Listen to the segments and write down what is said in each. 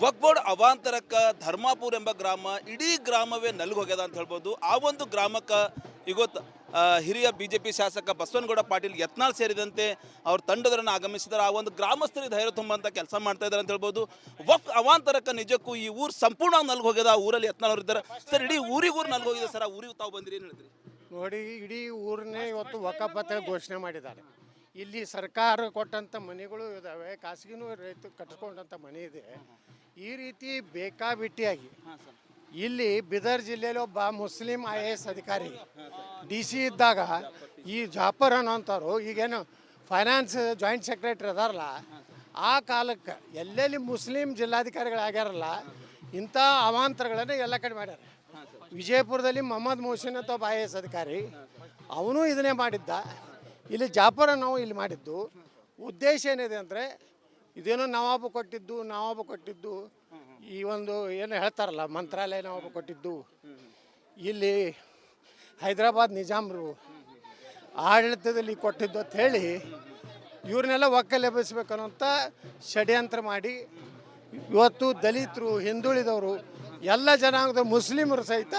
ವಕ್ಫ್ board ಅವಾಂತರಕ್ಕೆ Dharmapura ಎಂಬ ಗ್ರಾಮ ಇಡೀ ಗ್ರಾಮವೇ ನಲ್ಗೋಗ್ಯದ ಅಂತ ಹೇಳ್ಬೋದು. ಆ ಒಂದು ಗ್ರಾಮಕ್ಕೆ ಇವತ್ತು ಹಿರಿಯ ಬಿಜೆಪಿ ಶಾಸಕ ಬಸವನಗೌಡ ಪಾಟೀಲ್ ಯತ್ನಾಳ್ ಸೇರಿದಂತೆ ಅವ್ರ ತಂಡದವರನ್ನು ಆಗಮಿಸಿದ್ದಾರೆ. ಆ ಒಂದು ಗ್ರಾಮಸ್ಥರಿಗೆ ಧೈರ್ಯ ತುಂಬಂತ ಕೆಲಸ ಮಾಡ್ತಾ ಇದ್ದಾರೆ ಅಂತ ಹೇಳ್ಬೋದು. ವಕ್ಫ್ ಅವಾಂತರಕ್ಕೆ ನಿಜಕ್ಕೂ ಈ ಊರು ಸಂಪೂರ್ಣ ನಲ್ಗೋಗ್ಯದ. ಆ ಊರಲ್ಲಿ ಯತ್ನಾಳ್ ಅವರು ಇದ್ದಾರೆ ಸರ್. ಇಡೀ ಊರು ನಲ್ಗೋಗಿದೆ ಸರ್. ಆ ಊರಿಗೆ ತಾವು ಬಂದಿರಿ, ಏನು ಹೇಳಿದ್ರಿ? ನೋಡಿ, ಇಡೀ ಊರನ್ನೇ ಇವತ್ತು ವಕಫ್ ಅಂತ ಘೋಷಣೆ ಮಾಡಿದ್ದಾರೆ. ಇಲ್ಲಿ ಸರ್ಕಾರ ಕೊಟ್ಟಂಥ ಮನೆಗಳು ಇದ್ದಾವೆ, ಖಾಸಗಿನೂ ರೈತ ಕಟ್ಕೊಂಡಂಥ ಮನೆ ಇದೆ. ಈ ರೀತಿ ಬೇಕಾಬಿಟ್ಟಿಯಾಗಿ ಇಲ್ಲಿ ಬೀದರ್ ಜಿಲ್ಲೆಯಲ್ಲಿ ಒಬ್ಬ ಮುಸ್ಲಿಂ IAS ಅಧಿಕಾರಿ DC ಇದ್ದಾಗ ಈ ಜಾಫರ್ ಅನ್ನೋಂಥವ್ರು ಈಗೇನು ಫೈನಾನ್ಸ್ ಜಾಯಿಂಟ್ ಸೆಕ್ರೆಟರಿ ಅದಾರಲ್ಲ, ಆ ಕಾಲಕ್ಕೆ ಎಲ್ಲೆಲ್ಲಿ ಮುಸ್ಲಿಂ ಜಿಲ್ಲಾಧಿಕಾರಿಗಳಾಗ್ಯಾರಲ್ಲ, ಇಂಥ ಅವಾಂತರಗಳನ್ನು ಎಲ್ಲ ಕಡೆ ಮಾಡ್ಯಾರ. ವಿಜಯಪುರದಲ್ಲಿ ಮೊಹಮ್ಮದ್ ಮೊಹಸಿನ್ ಅಂತ ಒಬ್ಬ IAS ಅಧಿಕಾರಿ, ಅವನು ಇದನ್ನೇ ಮಾಡಿದ್ದ. ಇಲ್ಲಿ ಜಾಫರ್ ನಾವು ಇಲ್ಲಿ ಮಾಡಿದ್ದು ಉದ್ದೇಶ ಏನಿದೆ ಅಂದರೆ, ಇದೇನೋ ನವಾಬು ಕೊಟ್ಟಿದ್ದು ಈ ಒಂದು ಏನು ಹೇಳ್ತಾರಲ್ಲ ಮಂತ್ರಾಲಯ ನವಾಬು ಕೊಟ್ಟಿದ್ದು, ಇಲ್ಲಿ ಹೈದರಾಬಾದ್ ನಿಜಾಮರು ಆಡಳಿತದಲ್ಲಿ ಕೊಟ್ಟಿದ್ದು ಅಂತ ಹೇಳಿ ಇವ್ರನ್ನೆಲ್ಲ ಒಕ್ಕಲೆಬ್ಬಿಸ್ಬೇಕನ್ನೋಂಥ ಷಡ್ಯಂತ್ರ ಮಾಡಿ ಇವತ್ತು ದಲಿತರು, ಹಿಂದುಳಿದವರು, ಎಲ್ಲ ಜನಾಂಗದ ಮುಸ್ಲಿಮರು ಸಹಿತ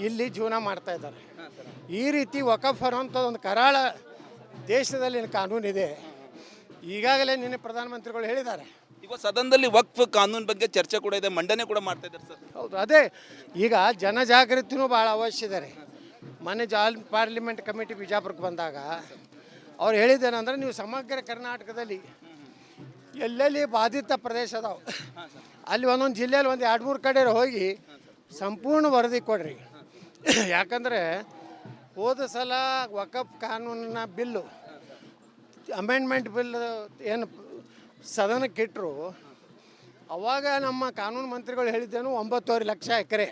ಇಲ್ಲಿ ಜೀವನ ಮಾಡ್ತಾ ಇದ್ದಾರೆ. ಈ ರೀತಿ ವಕಫ್ ಅನ್ನೋಂಥದ್ದು ಒಂದು ಕರಾಳ ದೇಶದಲ್ಲಿ ಕಾನೂನಿದೆ. ಈಗಾಗಲೇ ನಿನ್ನೆ ಪ್ರಧಾನಮಂತ್ರಿಗಳು ಹೇಳಿದ್ದಾರೆ. ಈಗ ಸದನದಲ್ಲಿ ವಕ್ಫ್ ಕಾನೂನು ಬಗ್ಗೆ ಚರ್ಚೆ ಕೂಡ ಇದೆ, ಮಂಡನೆ ಕೂಡ ಮಾಡ್ತಾ ಇದ್ದಾರೆ ಸರ್. ಹೌದು, ಅದೇ ಈಗ ಜನಜಾಗೃತಿನೂ ಭಾಳ ಅವಶ್ಯ ಇದೆ. ಮೊನ್ನೆ ಪಾರ್ಲಿಮೆಂಟ್ ಕಮಿಟಿ ಬಿಜಾಪುರಕ್ಕೆ ಬಂದಾಗ ಅವ್ರು ಹೇಳಿದ್ದೇನೆಂದ್ರೆ, ನೀವು ಸಮಗ್ರ ಕರ್ನಾಟಕದಲ್ಲಿ ಎಲ್ಲೆಲ್ಲಿ ಬಾಧಿತ ಪ್ರದೇಶ ಅದಾವೆ ಅಲ್ಲಿ ಒಂದೊಂದು ಜಿಲ್ಲೆಯಲ್ಲಿ ಒಂದು 2-3 ಕಡೆ ಹೋಗಿ ಸಂಪೂರ್ಣ ವರದಿ ಕೊಡ್ರಿ. ಯಾಕಂದರೆ ಹೋದ ಸಲ ವಕಫ್ ಕಾನೂನಿನ ಬಿಲ್ಲು ಅಮೆಂಡ್ಮೆಂಟ್ ಬಿಲ್ ಏನು ಸದನಕ್ಕೆ ಇಟ್ಟರು, ಅವಾಗ ನಮ್ಮ ಕಾನೂನು ಮಂತ್ರಿಗಳು ಹೇಳಿದ್ದೇನು 9.5 ಲಕ್ಷ ಎಕರೆ.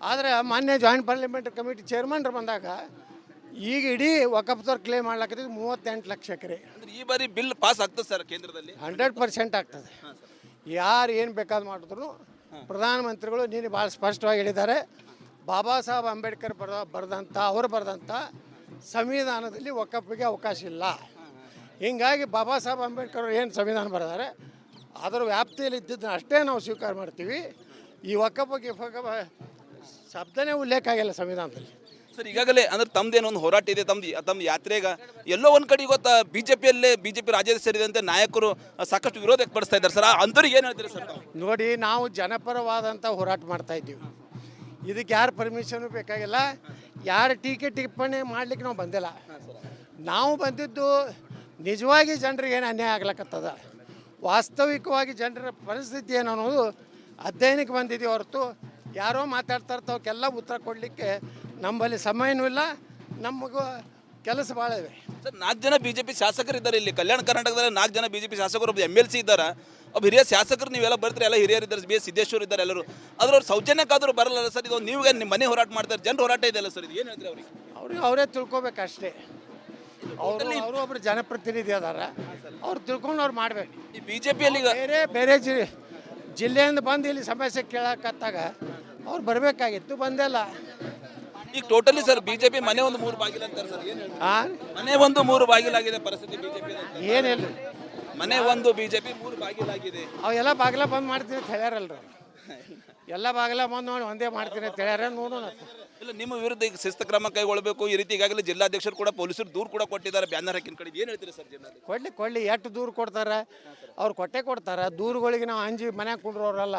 ಆದರೆ ಮಾನ್ಯ ಜಾಯಿಂಟ್ ಪಾರ್ಲಿಮೆಂಟ್ ಕಮಿಟಿ ಚೇರ್ಮನ್ರು ಬಂದಾಗ ಈಗ ಇಡೀ ವಕಫ್ದವ್ರು ಕ್ಲೇಮ್ ಮಾಡ್ಲಾಕಿದ್ದು 38 ಲಕ್ಷ ಎಕರೆ. ಈ ಬಾರಿ ಬಿಲ್ ಪಾಸ್ ಆಗ್ತದೆ ಸರ್ ಕೇಂದ್ರದಲ್ಲಿ? 100% ಆಗ್ತದೆ. ಯಾರು ಏನು ಬೇಕಾದ್ರು ಮಾಡಿದ್ರು ಪ್ರಧಾನಮಂತ್ರಿಗಳು ನೀನು ಭಾಳ ಸ್ಪಷ್ಟವಾಗಿ ಹೇಳಿದ್ದಾರೆ. ಬಾಬಾ ಸಾಹೇಬ್ ಅಂಬೇಡ್ಕರ್ ಅವರು ಬರೆದಂಥ ಸಂವಿಧಾನದಲ್ಲಿ ವಕಫ್ಗೆ ಅವಕಾಶ ಇಲ್ಲ. ಹೀಗಾಗಿ ಬಾಬಾ ಸಾಹೇಬ್ ಅಂಬೇಡ್ಕರ್ ಏನು ಸಂವಿಧಾನ ಬರೆದಾರೆ ಅದರ ವ್ಯಾಪ್ತಿಯಲ್ಲಿ ಇದ್ದಿದ್ದನ್ನ ಅಷ್ಟೇ ನಾವು ಸ್ವೀಕಾರ ಮಾಡ್ತೀವಿ. ಈ ವಕಫ್ಗೆ ಶಬ್ದನೇ ಉಲ್ಲೇಖ ಆಗಿಲ್ಲ ಸಂವಿಧಾನದಲ್ಲಿ ಸರ್. ಈಗಾಗಲೇ ಅಂದ್ರೆ ತಮ್ಮದೇನೋ ಒಂದು ಹೋರಾಟ ಇದೆ, ತಮ್ಮ ಯಾತ್ರೆಗ ಎಲ್ಲೋ ಒಂದು ಕಡೆ ಇವತ್ತು ಬಿಜೆಪಿ ರಾಜ್ಯದ ಸೇರಿದಂತೆ ನಾಯಕರು ಸಾಕಷ್ಟು ವಿರೋಧ ವ್ಯಕ್ತಪಡಿಸ್ತಾ ಇದ್ದಾರೆ ಸರ್. ಅಂಥವ್ರಿಗೆ ಏನು ಹೇಳ್ತೀರಿ ಸರ್? ನೋಡಿ, ನಾವು ಜನಪರವಾದಂಥ ಹೋರಾಟ ಮಾಡ್ತಾ ಇದ್ದೀವಿ. ಇದಕ್ಕೆ ಯಾರು ಪರ್ಮಿಷನು ಬೇಕಾಗಿಲ್ಲ, ಯಾರು ಟೀಕೆ ಟಿಪ್ಪಣಿ ಮಾಡ್ಲಿಕ್ಕೆ ನಾವು ಬಂದಿಲ್ಲ. ನಾವು ಬಂದಿದ್ದು ನಿಜವಾಗಿ ಜನರಿಗೆ ಏನು ಅನ್ಯಾಯ ಆಗ್ಲಕ್ಕತ್ತದ, ವಾಸ್ತವಿಕವಾಗಿ ಜನರ ಪರಿಸ್ಥಿತಿ ಏನು ಅನ್ನೋದು ಅಧ್ಯಯನಕ್ಕೆ ಬಂದಿದ್ದೀವಿ ಹೊರತು ಯಾರೋ ಮಾತಾಡ್ತಾ ಇರ್ತವಕ್ಕೆಲ್ಲ ಉತ್ತರ ಕೊಡಲಿಕ್ಕೆ ನಮ್ಮಲ್ಲಿ ಸಮಯನೂ ಇಲ್ಲ, ನಮಗೂ ಕೆಲಸ ಭಾಳ ಇವೆ ಸರ್. 4 ಜನ ಬಿಜೆಪಿ ಶಾಸಕರು ಇದ್ದಾರೆ ಇಲ್ಲಿ ಕಲ್ಯಾಣ ಕರ್ನಾಟಕದಲ್ಲಿ. 4 ಜನ ಬಿಜೆಪಿ ಶಾಸಕರು, ಒಬ್ಬ MLC ಇದ್ದಾರೆ, ಒಬ್ಬ ಹಿರಿಯ ಶಾಸಕರು. ನೀವೆಲ್ಲ ಬರ್ತೀರಿ, ಎಲ್ಲ ಹಿರಿಯರು ಇದ್ದಾರೆ, BS ಸಿದ್ದೇಶ್ವರ್ ಇದ್ದಾರೆ, ಎಲ್ಲರೂ. ಆದ್ರೆ ಅವ್ರು ಸೌಜನ್ಯಕ್ಕಾದರೂ ಬರಲ್ಲ ಸರ್. ಇದು ನೀವು ನಿಮ್ಮ ಮನೆ ಹೋರಾಟ ಮಾಡ್ತಾರೆ, ಜನರ ಹೋರಾಟ ಇದೆಯಲ್ಲ ಸರ್, ಇದು ಏನು ಹೇಳ್ತೀರಿ ಅವ್ರಿಗೆ? ಅವರೇ ತಿಳ್ಕೊಬೇಕಷ್ಟೇ. ಅವರು ಒಬ್ಬರು ಜನಪ್ರತಿನಿಧಿ ಅದಾರ, ಅವ್ರು ತಿಳ್ಕೊಂಡು ಅವ್ರು ಮಾಡಬೇಕು. ಈ ಬಿಜೆಪಿಯಲ್ಲಿ ಬೇರೆ ಜಿಲ್ಲೆಯಿಂದ ಬಂದು ಇಲ್ಲಿ ಸಮಸ್ಯೆ ಕೇಳಕತ್ತಾಗ ಅವ್ರು ಬರಬೇಕಾಗಿತ್ತು, ಬಂದೆಲ್ಲ. ಈಗ ಟೋಟಲಿ ಸರ್ ಬಿಜೆಪಿ ಮನೆ ಒಂದು 3 ಬಾಗಿಲು ಅಂತಾರೆ ಸರ್. ಮನೆ ಒಂದು 3 ಬಾಗಿಲಾಗಿದೆ ಪರಿಸ್ಥಿತಿ ಬಿಜೆಪಿ. ಏನಿಲ್ಲ, ಮನೆ ಒಂದು ಬಿಜೆಪಿ 3 ಬಾಗಿಲಾಗಿದೆ. ಅವೆಲ್ಲ ಬಾಗಿಲ ಬಂದ್ ಮಾಡ್ತೀನಿ ಅಂತ ಹೇಳ್ಯಾರಲ್ರ. ಎಲ್ಲ ಬಾಗಿಲ ಬಂದು ನೋಡಿ ಒಂದೇ ಮಾಡ್ತೀನಿ ಅಂತ ಹೇಳ್ಯಾರ. ನೋಡೋಣ. ಇಲ್ಲ, ನಿಮ್ಮ ವಿರುದ್ಧ ಈಗ ಶಿಸ್ತು ಕ್ರಮ ಕೈಗೊಳ್ಳಬೇಕು ಈ ರೀತಿ ಈಗಾಗಲೇ ಜಿಲ್ಲಾಧ್ಯಕ್ಷರು ಕೂಡ ಪೊಲೀಸರು ದೂರು ಕೂಡ ಕೊಟ್ಟಿದ್ದಾರೆ, ಬ್ಯಾನರ್ ಹಾಕಿನ ಕಡೆ. ಏನು ಹೇಳ್ತೀರಿ ಸರ್? ಕೊಡ್ಲಿ ಎಷ್ಟು ದೂರು ಕೊಡ್ತಾರೆ, ಅವ್ರು ಕೊಡ್ತಾರೆ. ದೂರುಗಳಿಗೆ ನಾವು ಅಂಜಿ ಮನ್ಯಾಗ ಕುಂಡ್ರವ್ರಲ್ಲ.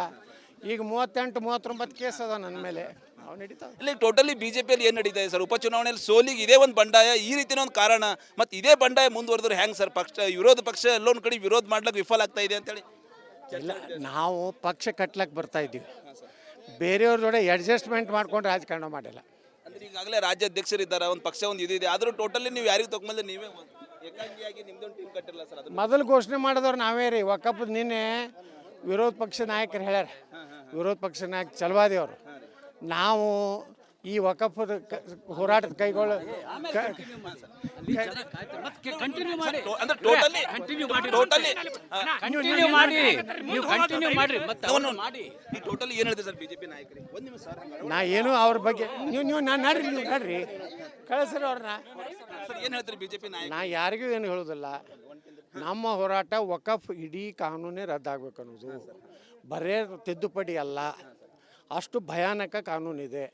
ಈಗ 38-39 ಕೇಸ್ ಅದ ನನ್ನ ಮೇಲೆ, ಅವ್ನು ನಡೀತಾವೆ. ಇಲ್ಲಿ ಟೋಟಲಿ ಬಿಜೆಪಿಯಲ್ಲಿ ಏನು ನಡೀತಾ ಇದೆ ಸರ್? ಉಪಚುನಾವಣೆಯಲ್ಲಿ ಸೋಲಿಗೆ ಇದೇ ಒಂದು ಬಂಡಾಯ, ಈ ರೀತಿಯ ಒಂದು ಕಾರಣ. ಮತ್ತು ಇದೇ ಬಂಡಾಯ ಮುಂದುವರೆದ್ರೆ ಹೆಂಗೆ ಸರ್? ವಿರೋಧ ಪಕ್ಷ ಎಲ್ಲೊಂದು ಕಡೆ ವಿರೋಧ ಮಾಡ್ಲಿಕ್ಕೆ ವಿಫಲ ಆಗ್ತಾ ಇದೆ ಅಂತೇಳಿ. ಇಲ್ಲ, ನಾವು ಪಕ್ಷ ಕಟ್ಲಕ್ಕೆ ಬರ್ತಾ ಇದ್ದೀವಿ, ಬೇರೆಯವ್ರ ಜೊತೆ ಅಡ್ಜಸ್ಟ್ಮೆಂಟ್ ಮಾಡ್ಕೊಂಡು ರಾಜಕಾರಣ ಮಾಡಿಲ್ಲ. ಅಂದ್ರೆ ಈಗಾಗಲೇ ರಾಜ್ಯಾಧ್ಯಕ್ಷರಿದ್ದಾರೆ, ಒಂದು ಪಕ್ಷ ಒಂದು ಇದೆ. ಆದರೂ ಟೋಟಲಿ ನೀವು ಯಾರಿಗೆ ತಗೊಂಬಂದ್ರೆ ನೀವೇ ಏಕಾಂಗಿಯಾಗಿ ನಿಮ್ದೊಂದು ಟೀಮ್ ಕಟ್ಟಿಲ್ಲ ಸರ್? ಮೊದಲು ಘೋಷಣೆ ಮಾಡಿದವ್ರು ನಾವೇ ರೀ. ವಕಫ್ ನಿನ್ನೆ ವಿರೋಧ ಪಕ್ಷ ನಾಯಕರು ಹೇಳ್ಯಾರ, ವಿರೋಧ ಪಕ್ಷ ನಾಯಕ ಚಲವಾದಿ ಅವರು. ನಾವು ಈ ವಕಫ್ ಹೋರಾಟದ ಕೈಗೊಳ್ಳ ನಾ ಏನು ಅವ್ರ ಬಗ್ಗೆ ನೀವು ಕಳಿಸ್ರಿ ಅವ್ರನ್ನ. ಏನು ಹೇಳ್ತೀರಿ ಬಿಜೆಪಿ ನಾಯಕ? ನಾ ಯಾರಿಗೂ ಏನು ಹೇಳೋದಿಲ್ಲ. ನಮ್ಮ ಹೋರಾಟ ವಕಫ್ ಇಡೀ ಕಾನೂನೇ ರದ್ದಾಗಬೇಕು ಅನ್ನೋದು, ಬರೇ ತಿದ್ದುಪಡಿ ಅಲ್ಲ, ಅಷ್ಟು ಭಯಾನಕ ಕಾನೂನಿದೆ.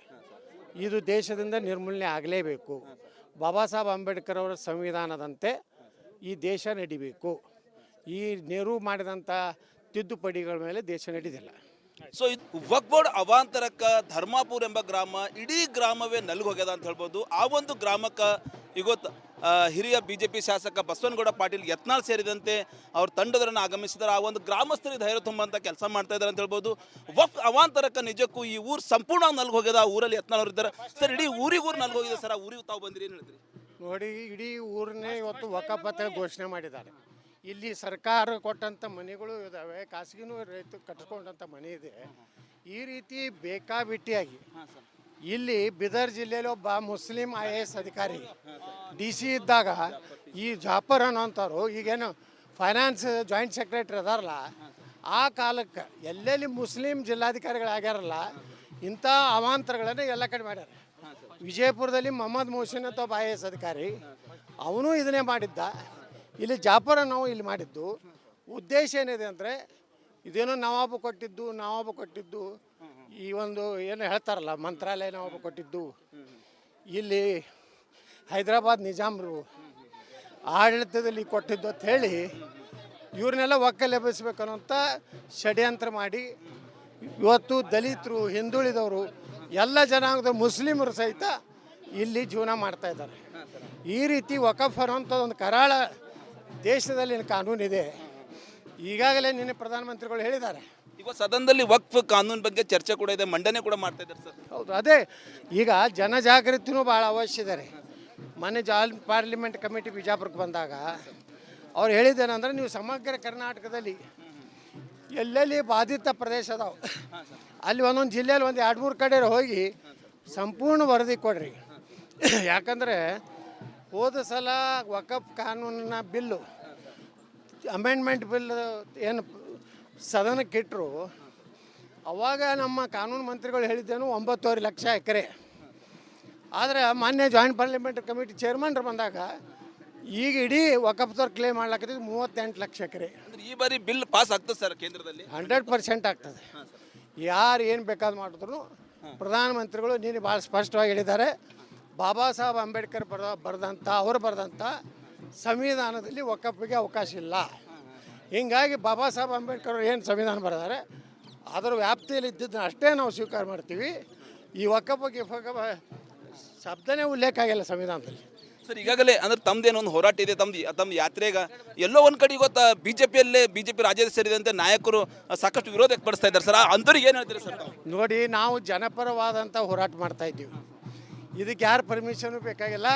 ಇದು ದೇಶದಿಂದ ನಿರ್ಮೂಲನೆ ಆಗಲೇಬೇಕು. ಬಾಬಾ ಸಾಹೇಬ್ ಅಂಬೇಡ್ಕರ್ ಅವರ ಸಂವಿಧಾನದಂತೆ ಈ ದೇಶ ನಡಿಬೇಕು. ಈ ನೆಹರು ಮಾಡಿದಂಥ ತಿದ್ದುಪಡಿಗಳ ಮೇಲೆ ದೇಶ ನಡೆದಿಲ್ಲ. ಸೊ ವಕ್ಫ್ ಬೋರ್ಡ್ ಅವಾಂತರಕ್ಕೆ ಧರ್ಮಾಪುರ ಎಂಬ ಗ್ರಾಮ ಇಡೀ ಗ್ರಾಮವೇ ನಲ್ಗೋಗ್ಯದ ಅಂತ ಹೇಳ್ಬೋದು. ಆ ಒಂದು ಗ್ರಾಮಕ್ಕೆ ಇವತ್ತು ಹಿರಿಯ ಬಿಜೆಪಿ ಶಾಸಕ ಬಸವನಗೌಡ ಪಾಟೀಲ್ ಯತ್ನಾಳ್ ಸೇರಿದಂತೆ ಅವ್ರ ತಂಡದವರನ್ನು ಆಗಮಿಸಿದ್ದಾರೆ. ಆ ಒಂದು ಗ್ರಾಮಸ್ಥರಿಗೆ ಧೈರ್ಯ ತುಂಬಂತ ಕೆಲಸ ಮಾಡ್ತಾ ಇದ್ದಾರೆ ಅಂತ ಹೇಳ್ಬೋದು. ವಕ್ಫ್ ಅವಾಂತರಕ್ಕೆ ನಿಜಕ್ಕೂ ಈ ಊರು ಸಂಪೂರ್ಣ ನಲ್ಗೋಗ್ಯದ. ಆ ಊರಲ್ಲಿ ಯತ್ನಾಳ್ ಅವರು ಇದ್ದಾರೆ ಸರ್. ಇಡೀ ಊರಿಗೂ ನಲ್ಗೋಗಿದೆ ಸರ್. ಆ ಊರಿಗೆ ತಾವು ಬಂದಿರಿ, ಏನು ಹೇಳ್ತೀರಿ? ನೋಡಿ, ಇಡೀ ಊರನ್ನೇ ಇವತ್ತು ವಕಫ್ ಅಂತ ಘೋಷಣೆ ಮಾಡಿದ್ದಾರೆ. ಇಲ್ಲಿ ಸರ್ಕಾರ ಕೊಟ್ಟಂಥ ಮನೆಗಳು ಇದ್ದಾವೆ, ಖಾಸಗಿನೂ ರೈತರು ಕಟ್ಕೊಂಡಂಥ ಮನೆ ಇದೆ. ಈ ರೀತಿ ಬೇಕಾಬಿಟ್ಟಿಯಾಗಿ ಇಲ್ಲಿ ಬೀದರ್ ಜಿಲ್ಲೆಯಲ್ಲಿ ಒಬ್ಬ ಮುಸ್ಲಿಂ IAS ಅಧಿಕಾರಿ DC ಇದ್ದಾಗ ಈ ಜಾಫರ್ ಅನ್ನೋಂಥವ್ರು ಈಗೇನು ಫೈನಾನ್ಸ್ ಜಾಯಿಂಟ್ ಸೆಕ್ರೆಟರಿ ಅದಾರಲ್ಲ, ಆ ಕಾಲಕ್ಕೆ ಎಲ್ಲೆಲ್ಲಿ ಮುಸ್ಲಿಂ ಜಿಲ್ಲಾಧಿಕಾರಿಗಳಾಗ್ಯಾರಲ್ಲ, ಇಂಥ ಅವಾಂತರಗಳನ್ನು ಎಲ್ಲ ಕಡೆ ಮಾಡ್ಯಾರ. ವಿಜಯಪುರದಲ್ಲಿ ಮೊಹಮ್ಮದ್ ಮೊಹಸಿನ್ ಅಂತ ಒಬ್ಬ IAS ಅಧಿಕಾರಿ, ಅವನು ಇದನ್ನೇ ಮಾಡಿದ್ದ. ಇಲ್ಲಿ ಜಾಫರ್ ನಾವು ಇಲ್ಲಿ ಮಾಡಿದ್ದು ಉದ್ದೇಶ ಏನಿದೆ ಅಂದರೆ, ಇದೇನೋ ನವಾಬು ಕೊಟ್ಟಿದ್ದು ಈ ಒಂದು ಏನು ಹೇಳ್ತಾರಲ್ಲ ಮಂತ್ರಾಲಯ ನವಾಬು ಕೊಟ್ಟಿದ್ದು, ಇಲ್ಲಿ ಹೈದರಾಬಾದ್ ನಿಜಾಮ್ರು ಆಡಳಿತದಲ್ಲಿ ಕೊಟ್ಟಿದ್ದು ಅಂತ ಹೇಳಿ ಇವ್ರನ್ನೆಲ್ಲ ಒಕ್ಕಲೆಬ್ಬಿಸ್ಬೇಕು ಅನ್ನೋಂಥ ಷಡ್ಯಂತ್ರ ಮಾಡಿ ಇವತ್ತು ದಲಿತರು, ಹಿಂದುಳಿದವರು, ಎಲ್ಲ ಜನಾಂಗದ ಮುಸ್ಲಿಮರು ಸಹಿತ ಇಲ್ಲಿ ಜೀವನ ಮಾಡ್ತಾ ಇದ್ದಾರೆ. ಈ ರೀತಿ ವಕಫ್ ಅನ್ನೋಂಥ ಒಂದು ಕರಾಳ ದೇಶದಲ್ಲಿ ಕಾನೂನಿದೆ. ಈಗಾಗಲೇ ನಿನ್ನೆ ಪ್ರಧಾನಮಂತ್ರಿಗಳು ಹೇಳಿದ್ದಾರೆ. ಈಗ ಸದನದಲ್ಲಿ ವಕ್ಫ್ ಕಾನೂನು ಬಗ್ಗೆ ಚರ್ಚೆ ಕೂಡ ಇದೆ, ಮಂಡನೆ ಕೂಡ ಮಾಡ್ತಾ ಇದ್ದಾರೆ ಸರ್. ಹೌದು, ಅದೇ ಈಗ ಜನಜಾಗೃತಿನೂ ಭಾಳ ಅವಶ್ಯ ಇದೆ ರೀ. ಮೊನ್ನೆ ಪಾರ್ಲಿಮೆಂಟ್ ಕಮಿಟಿ ಬಿಜಾಪುರಕ್ಕೆ ಬಂದಾಗ ಅವ್ರು ಹೇಳಿದ್ದೇನೆಂದ್ರೆ, ನೀವು ಸಮಗ್ರ ಕರ್ನಾಟಕದಲ್ಲಿ ಎಲ್ಲೆಲ್ಲಿ ಬಾಧಿತ ಪ್ರದೇಶ ಅದಾವೆ ಅಲ್ಲಿ ಒಂದೊಂದು ಜಿಲ್ಲೆಯಲ್ಲಿ ಒಂದು 2-3 ಕಡೆ ಹೋಗಿ ಸಂಪೂರ್ಣ ವರದಿ ಕೊಡ್ರಿ. ಯಾಕಂದರೆ ಹೋದ ಸಲ ವಕಫ್ ಕಾನೂನಿನ ಬಿಲ್ಲು ಅಮೆಂಡ್ಮೆಂಟ್ ಬಿಲ್ ಏನು ಸದನಕ್ಕೆ ಇಟ್ಟರು, ಅವಾಗ ನಮ್ಮ ಕಾನೂನು ಮಂತ್ರಿಗಳು ಹೇಳಿದ್ದೇನು 9.5 ಲಕ್ಷ ಎಕರೆ. ಆದರೆ ಮಾನ್ಯ ಜಾಯಿಂಟ್ ಪಾರ್ಲಿಮೆಂಟರಿ ಕಮಿಟಿ ಚೇರ್ಮನ್ರು ಬಂದಾಗ ಈಗ ಇಡೀ ವಕಫ್ದವ್ರು ಕ್ಲೇಮ್ ಮಾಡ್ಲಾಕತ್ತಿದ್ದು 38 ಲಕ್ಷ ಎಕರೆ. ಈ ಬಾರಿ ಬಿಲ್ ಪಾಸ್ ಆಗ್ತದೆ ಸರ್ ಕೇಂದ್ರದಲ್ಲಿ? 100% ಆಗ್ತದೆ. ಯಾರು ಏನು ಬೇಕಾದ್ರು ಮಾಡಿದ್ರು ಪ್ರಧಾನಮಂತ್ರಿಗಳು ನೀನು ಭಾಳ ಸ್ಪಷ್ಟವಾಗಿ ಹೇಳಿದ್ದಾರೆ, ಬಾಬಾ ಸಾಹೇಬ್ ಅಂಬೇಡ್ಕರ್ ಅವರು ಬರೆದಂಥ ಸಂವಿಧಾನದಲ್ಲಿ ವಕಫ್ಗೆ ಅವಕಾಶ ಇಲ್ಲ. ಹೀಗಾಗಿ ಬಾಬಾ ಸಾಹೇಬ್ ಅಂಬೇಡ್ಕರ್ ಅವರು ಏನು ಸಂವಿಧಾನ ಬರೆದಾರೆ ಅದರ ವ್ಯಾಪ್ತಿಯಲ್ಲಿ ಇದ್ದಿದ್ದನ್ನು ಅಷ್ಟೇ ನಾವು ಸ್ವೀಕಾರ ಮಾಡ್ತೀವಿ. ಈ ವಕಫ್ ಶಬ್ದನೇ ಉಲ್ಲೇಖ ಆಗಿಲ್ಲ ಸಂವಿಧಾನದಲ್ಲಿ. ಸರ್, ಈಗಾಗಲೇ ಅಂದ್ರೆ ತಮ್ಮದೇನೋ ಒಂದು ಹೋರಾಟ ಇದೆ, ತಮ್ಮ ಯಾತ್ರೆಗ ಎಲ್ಲೋ ಒಂದು ಕಡೆ ಇವತ್ತು ಬಿಜೆಪಿ ರಾಜ್ಯದ ಸೇರಿದಂತೆ ನಾಯಕರು ಸಾಕಷ್ಟು ವಿರೋಧ ವ್ಯಕ್ತಪಡಿಸ್ತಾ ಇದ್ದಾರೆ ಸರ್. ಅಂಥವ್ರಿಗೆ ಏನು ಹೇಳ್ತೀರಿ ಸರ್? ನೋಡಿ, ನಾವು ಜನಪರವಾದಂಥ ಹೋರಾಟ ಮಾಡ್ತಾ ಇದ್ದೀವಿ. ಇದಕ್ಕೆ ಯಾರು ಪರ್ಮಿಷನು ಬೇಕಾಗಿಲ್ಲ,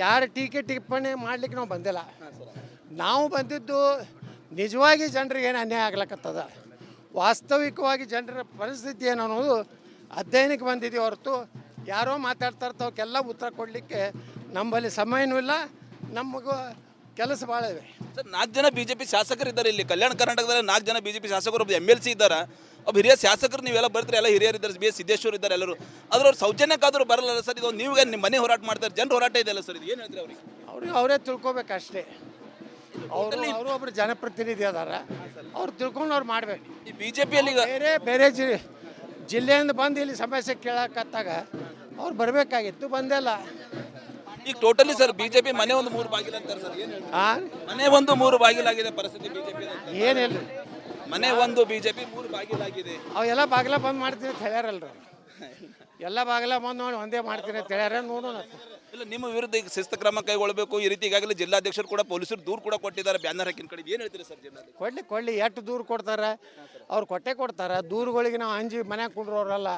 ಯಾರು ಟೀಕೆ ಟಿಪ್ಪಣಿ ಮಾಡ್ಲಿಕ್ಕೆ ನಾವು ಬಂದಿಲ್ಲ. ನಾವು ಬಂದಿದ್ದು ನಿಜವಾಗಿ ಜನರಿಗೆ ಏನು ಅನ್ಯಾಯ ಆಗ್ಲಕ್ಕತ್ತದ, ವಾಸ್ತವಿಕವಾಗಿ ಜನರ ಪರಿಸ್ಥಿತಿ ಏನು ಅನ್ನೋದು ಅಧ್ಯಯನಕ್ಕೆ ಬಂದಿದ್ದೀವಿ ಹೊರತು ಯಾರೋ ಮಾತಾಡ್ತಾ ಇರ್ತವಕ್ಕೆಲ್ಲ ಉತ್ತರ ಕೊಡಲಿಕ್ಕೆ ನಮ್ಮಲ್ಲಿ ಸಮಯನೂ ಇಲ್ಲ, ನಮಗೂ ಕೆಲಸ ಭಾಳ ಇವೆ. ಸರ್, 4 ಜನ ಬಿಜೆಪಿ ಶಾಸಕರಿದ್ದಾರೆ ಇಲ್ಲಿ ಕಲ್ಯಾಣ ಕರ್ನಾಟಕದಲ್ಲಿ. 4 ಜನ ಬಿಜೆಪಿ ಶಾಸಕರು, ಒಬ್ಬ MLC ಇದ್ದಾರೆ, ಒಬ್ಬ ಹಿರಿಯ ಶಾಸಕರು. ನೀವೆಲ್ಲ ಬರ್ತೀರಿ, ಎಲ್ಲ ಹಿರಿಯರಿದ್ದಾರೆ, BS ಸಿದ್ದೇಶ್ವರ್ ಇದ್ದಾರೆ, ಎಲ್ಲರೂ. ಅವ್ರು ಸೌಜನ್ಯಕ್ಕಾದರೂ ಬರಲ್ಲ ಸರ್. ಇದು ನೀವು ನಿಮ್ಮ ಮನೆ ಹೋರಾಟ ಮಾಡ್ತಾರೆ, ಜನರ ಹೋರಾಟ ಇದೆಯಲ್ಲ ಸರ್, ಇದು ಏನು ಹೇಳ್ತೀರಿ ಅವ್ರಿಗೆ? ಅವರೇ ತಿಳ್ಕೊಬೇಕಷ್ಟೇ. ಅವರು ಒಬ್ಬರು ಜನಪ್ರತಿನಿಧಿ ಅದಾರ, ಅವ್ರು ತಿಳ್ಕೊಂಡು ಅವ್ರು ಮಾಡಬೇಕು. ಈ ಬಿಜೆಪಿಯಲ್ಲಿ ಬೇರೆ ಜಿಲ್ಲೆಯಿಂದ ಬಂದು ಇಲ್ಲಿ ಸಮಸ್ಯೆ ಕೇಳಕತ್ತಾಗ ಅವ್ರು ಬರಬೇಕಾಗಿತ್ತು, ಬಂದಿಲ್ಲ. ಈಗ ಟೋಟಲಿ ಸರ್ ಬಿಜೆಪಿ ಮನೆ ಒಂದು 3 ಬಾಗಿಲು ಅಂತಾರೆ ಸರ್, ಏನು ಮನೆ ಒಂದು 3 ಬಾಗಿಲಾಗಿದೆ ಪರಿಸ್ಥಿತಿ ಬಿಜೆಪಿ? ಏನಿಲ್ಲ, ಮನೆ ಒಂದು ಬಿಜೆಪಿ 3 ಬಾಗಿಲಾಗಿದೆ. ಅವೆಲ್ಲ ಬಾಗಿಲ ಬಂದ್ ಮಾಡ್ತೀನಿ ಅಂತ ಹೇಳ್ಯಾರಲ್ರ, ಎಲ್ಲ ಬಾಗಿಲ ಬಂದು ನೋಡಿ ಒಂದೇ ಮಾಡ್ತೀನಿ ಅಂತ ಹೇಳ್ಯಾರ. ನೋಡೋಣ. ಇಲ್ಲ, ನಿಮ್ಮ ವಿರುದ್ಧ ಈಗ ಶಿಸ್ತು ಕ್ರಮ ಕೈಗೊಳ್ಳಬೇಕು. ಈ ರೀತಿ ಈಗಾಗಲೇ ಜಿಲ್ಲಾಧ್ಯಕ್ಷರು ಕೂಡ ಪೊಲೀಸರು ದೂರು ಕೂಡ ಕೊಟ್ಟಿದ್ದಾರೆ, ಬ್ಯಾನರ್ ಹಾಕಿನ ಕಡೆ. ಏನು ಹೇಳ್ತೀರಿ ಸರ್? ಕೊಡ್ಲಿ ಎಷ್ಟು ದೂರು ಕೊಡ್ತಾರೆ, ಅವ್ರು ಕೊಡ್ತಾರೆ. ದೂರುಗಳಿಗೆ ನಾವು ಅಂಜಿ ಮನ್ಯಾಗ ಕುಂಡ್ರವ್ರಲ್ಲ.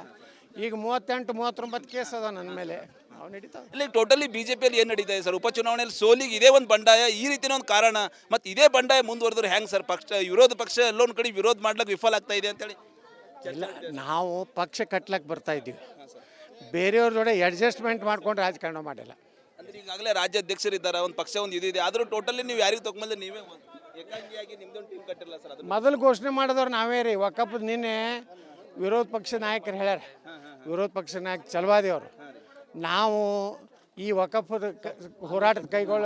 ಈಗ 38-39 ಕೇಸ್ ಅದ ನನ್ನ ಮೇಲೆ, ಅವು ನಡೀತಾವೆ. ಇಲ್ಲಿ ಟೋಟಲಿ ಬಿಜೆಪಿಯಲ್ಲಿ ಏನು ನಡೀತಾ ಇದೆ ಸರ್? ಉಪಚುನಾವಣೆಯಲ್ಲಿ ಸೋಲಿಗೆ ಇದೇ ಒಂದು ಬಂಡಾಯ, ಈ ರೀತಿಯ ಒಂದು ಕಾರಣ. ಮತ್ತು ಇದೇ ಬಂಡಾಯ ಮುಂದುವರೆದ್ರೆ ಹೆಂಗೆ ಸರ್? ವಿರೋಧ ಪಕ್ಷ ಎಲ್ಲೊಂದು ಕಡೆ ವಿರೋಧ ಮಾಡ್ಲಿಕ್ಕೆ ವಿಫಲ ಆಗ್ತಾ ಇದೆ ಅಂತೇಳಿ. ಇಲ್ಲ, ನಾವು ಪಕ್ಷ ಕಟ್ಲಕ್ಕೆ ಬರ್ತಾ ಇದ್ದೀವಿ, ಬೇರೆಯವ್ರ ಜೊತೆ ಅಡ್ಜಸ್ಟ್ಮೆಂಟ್ ಮಾಡ್ಕೊಂಡು ರಾಜಕಾರಣ ಮಾಡಿಲ್ಲ. ಅಂದ್ರೆ ಈಗಾಗಲೇ ರಾಜ್ಯಾಧ್ಯಕ್ಷರು ಇದ್ದಾರೆ, ಒಂದು ಪಕ್ಷ ಒಂದು ಇದೆ. ಆದರೂ ಟೋಟಲಿ ನೀವು ಯಾರಿಗೆ ತಗೊಂಬಂದ್ರೆ ನೀವೇ ಏಕಾಂಗಿಯಾಗಿ ನಿಮ್ದೊಂದು ಟೀಮ್ ಕಟ್ಟಿರಲ್ಲ ಸರ್? ಅದು ಮೊದಲು ಘೋಷಣೆ ಮಾಡಿದವ್ರು ನಾವೇ ರೀ. ವಕಫ್ ನಿನ್ನೆ ವಿರೋಧ ಪಕ್ಷ ನಾಯಕರು ಹೇಳ್ಯಾರ, ವಿರೋಧ ಪಕ್ಷ ನಾಯಕ ಚಲವಾದಿ ಅವರು. ನಾವು ಈ ವಕಫದ ಹೋರಾಟದ ಕೈಗೊಳ್ಳ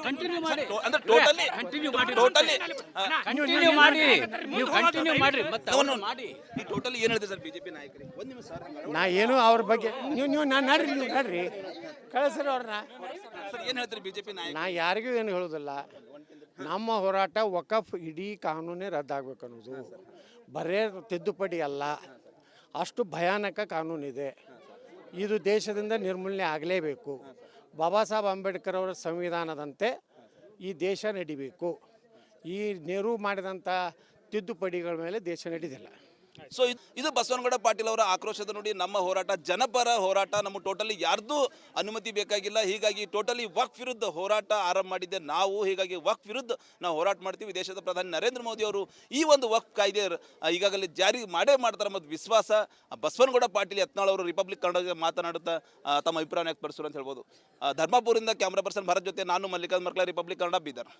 ಕಂಟಿನ್ಯೂ ಮಾಡಿ ಅಂದ್ರೆ ಟೋಟಲಿ ಟೋಟಲಿ ಕಂಟಿನ್ಯೂ ಮಾಡಿ ನೀವು ಕಂಟಿನ್ಯೂ ಮಾಡ್ರಿ ಮತ್ತೆ ಅವ್ರು ಮಾಡಿ ಈ ಟೋಟಲಿ ಏನು ಹೇಳ್ತೀರಿ ಸರ್ ಬಿಜೆಪಿ ನಾಯಕರಿಗೆ ಒಂದು ನಿಮಿಷ ಸರ್ ನಾ ಏನು ಅವ್ರ ಬಗ್ಗೆ ನೀವು ನಾನು ನಡ್ರಿ ನೀವು ನಡ್ರಿ ಕಳಿಸ್ರಿ ಅವ್ರನ್ನ. ಸರ್ ಏನು ಹೇಳ್ತೀರಿ ಬಿಜೆಪಿ ನಾಯಕ ನಾ ಯಾರಿಗೂ ಏನು ಹೇಳೋದಿಲ್ಲ. ನಮ್ಮ ಹೋರಾಟ ವಕಫ್ ಇಡೀ ಕಾನೂನೇ ರದ್ದಾಗಬೇಕು ಅನ್ನೋದು, ಬರೇ ತಿದ್ದುಪಡಿ ಅಲ್ಲ, ಅಷ್ಟು ಭಯಾನಕ ಕಾನೂನಿದೆ. ಇದು ದೇಶದಿಂದ ನಿರ್ಮೂಲನೆ ಆಗಲೇಬೇಕು. ಬಾಬಾ ಸಾಹೇಬ್ ಅಂಬೇಡ್ಕರ್ ಅವರ ಸಂವಿಧಾನದಂತೆ ಈ ದೇಶ ನಡಿಬೇಕು. ಈ ನೆಹರು ಮಾಡಿದಂಥ ತಿದ್ದುಪಡಿಗಳ ಮೇಲೆ ದೇಶ ನಡೆದಿಲ್ಲ. ಸೊ ಇದು ಬಸವನಗೌಡ ಪಾಟೀಲ್ ಅವರ ಆಕ್ರೋಶದ ನೋಡಿ. ನಮ್ಮ ಹೋರಾಟ ಜನಪರ ಹೋರಾಟ, ನಮ್ಮ ಟೋಟಲಿ ಯಾರ್ದು ಅನುಮತಿ ಬೇಕಾಗಿಲ್ಲ. ಹೀಗಾಗಿ ಟೋಟಲಿ ವಕ್ಫ್ ವಿರುದ್ಧ ಹೋರಾಟ ಆರಂಭ ಮಾಡಿದ್ದೆ ನಾವು. ಹೀಗಾಗಿ ವಕ್ಫ್ ವಿರುದ್ಧ ನಾವು ಹೋರಾಟ ಮಾಡ್ತೀವಿ. ದೇಶದ ಪ್ರಧಾನಿ ನರೇಂದ್ರ ಮೋದಿ ಅವರು ಈ ಒಂದು ವಕ್ಫ್ ಕಾಯ್ದೆ ಈಗಾಗಲೇ ಜಾರಿ ಮಾಡೇ ಮಾಡ್ತಾರೆ ಮತ್ತು ವಿಶ್ವಾಸ. ಬಸವನಗೌಡ ಪಾಟೀಲ್ ಯತ್ನಾಳ್ ಅವರು ರಿಪಬ್ಲಿಕ್ ಕನ್ನಡ ಮಾತನಾಡುತ್ತಾ ತಮ್ಮ ಅಭಿಪ್ರಾಯ ವ್ಯಕ್ತಪಡಿಸರು ಅಂತ ಹೇಳ್ಬೋದು. ಧರ್ಮಪುರದಿಂದ ಕ್ಯಾಮ್ರಾ ಪರ್ಸನ್ ಭರತ್ ಜೊತೆ ನಾನು ಮಲ್ಲಿಕಾರ್ಜುನ್ ಮರ್ಕಲ, ರಿಪಬ್ಲಿಕ್ ಕನ್ನಡ, ಬೀದರ್.